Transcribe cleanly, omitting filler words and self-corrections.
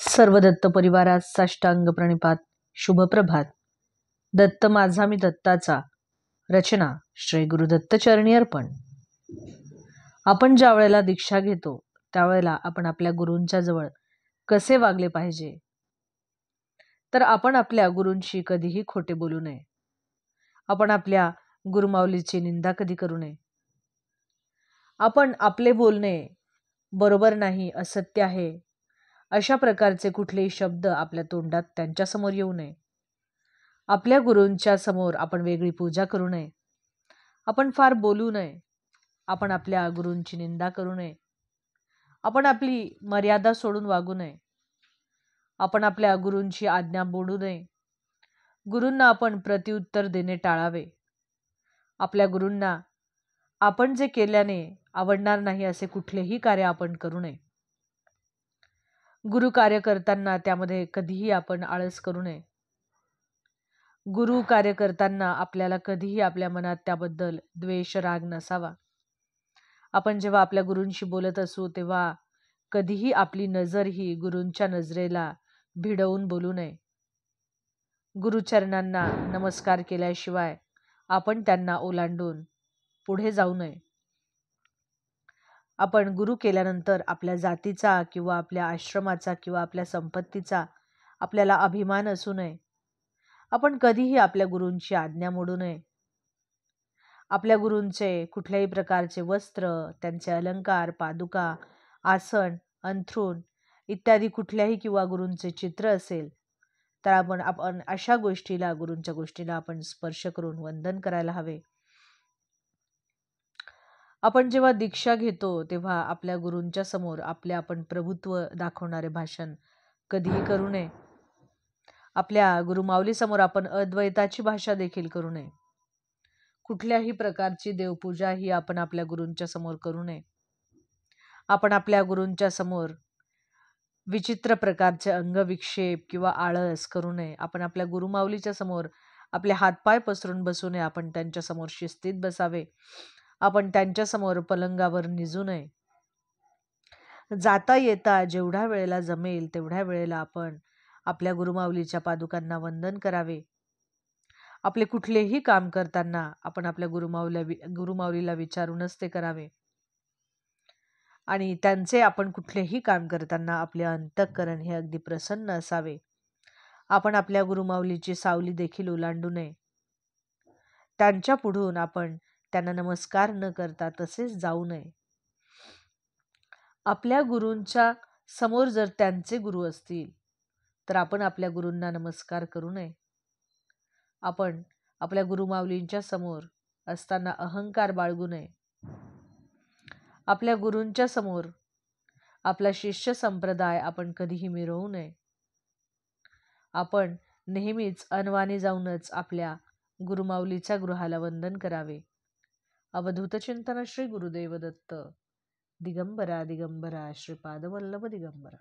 सर्व दत्त परिवारात साष्टांग प्रणिपात. शुभ प्रभात. दत्त माझा मी दत्ताचा. रचना श्री गुरुदत्त चरणी अर्पण. आपण ज्या वेळेला दीक्षा घेतो त्यावेळेला आपण आपल्या गुरूंच्या जवळ कसे वागले पाहिजे, तर आपण आपल्या गुरूंशी कधीही खोटे बोलू नये. आपण आपल्या गुरुमाऊलीची निंदा कधी करू नये. आपण आपले बोलणे बरोबर नाही, असत्य आहे, अशा प्रकारचे कुठलेही शब्द आपल्या तोंडात त्यांच्यासमोर येऊ नये. आपल्या गुरूंच्या समोर आपण वेगळी पूजा करू नये. आपण फार बोलू नये. आपण आपल्या गुरूंची निंदा करू नये. आपण आपली मर्यादा सोडून वागू नये. आपण आपल्या गुरूंची आज्ञा मोडू नये. गुरूंना आपण प्रत्युत्तर देणे टाळावे. आपल्या गुरूंना आपण जे केल्याने आवडणार नाही असे कुठलेही कार्य आपण करू नये. गुरु कार्य करताना त्यामध्ये कधीही आपण आळस करू नये. गुरु कार्य करताना आपल्याला कधीही आपल्या मनात त्याबद्दल द्वेष राग नसावा. आपण जेव्हा आपल्या गुरूंशी बोलत असू तेव्हा कधीही आपली नजर ही गुरूंच्या नजरेला भिडवून बोलू नये. गुरुचरणांना नमस्कार केल्याशिवाय आपण त्यांना ओलांडून पुढे जाऊ नये. आपण गुरु केल्यानंतर आपल्या जातीचा किंवा आपल्या आश्रमाचा किंवा आपल्या संपत्तीचा आपल्याला अभिमान असू नये. आपण कधीही आपल्या गुरूंची आज्ञा मोडू नये. आपल्या गुरूंचे कुठल्याही प्रकारचे वस्त्र, त्यांचे अलंकार, पादुका, आसन, अंथरूण इत्यादी कुठल्याही किंवा गुरूंचे चित्र असेल तर आपण अशा गोष्टीला, गुरूंच्या गोष्टीला आपण स्पर्श करून वंदन करायला हवे. आपण जेव्हा दीक्षा घेतो तेव्हा आपल्या गुरूंच्या समोर आपण प्रभुत्व दाखवणारे भाषण कधीही करू नये. आपल्या गुरुमाऊली समोर आपण अद्वैताची भाषा देखील करू नये. कुठल्याही प्रकारची देवपूजा ही आपण आपल्या गुरूंच्या समोर करू नये. आपण आपल्या गुरूंच्या समोर विचित्र प्रकारचे अंगविक्षेप किंवा आळस करू नये. आपण आपल्या गुरुमाऊलीच्या समोर आपले हातपाय पसरून बसू नये. आपण त्यांच्या समोर शिस्तीत बसावे. आपण त्यांच्या समोर पलंगावर निजू नये. जाता येता जेवढ्या वेळेला जमेल तेवढ्या वेळेला आपण आपल्या गुरुमाऊलीच्या पादुकांना वंदन करावे. आपले कुठलेही काम करताना आपण आपल्या गुरुमाऊलीला विचारूनच ते करावे. आणि त्यांचे आपण कुठलेही काम करताना आपले अंतःकरण हे अगदी प्रसन्न असावे. आपण आपल्या गुरुमाऊलीची सावली देखील ओलांडू नये. त्यांच्या पुढून आपण त्यांना नमस्कार न करता तसेच जाऊ नये. आपल्या गुरूंच्या समोर जर त्यांचे गुरु असतील तर आपण आपल्या गुरूंना नमस्कार करू नये. आपण आपल्या गुरुमाऊलींच्या समोर असताना अहंकार बाळगू नये. आपल्या गुरूंच्या समोर आपला शिष्य संप्रदाय आपण कधीही मिरवू नये. आपण नेहमीच अनवाणी जाऊनच आपल्या गुरुमाऊलीच्या गृहाला वंदन करावे. अवधूत चिंतन श्री गुरुदेव दत्त. दिगंबरा दिगंबरा श्रीपाद वल्लभ दिगंबरा.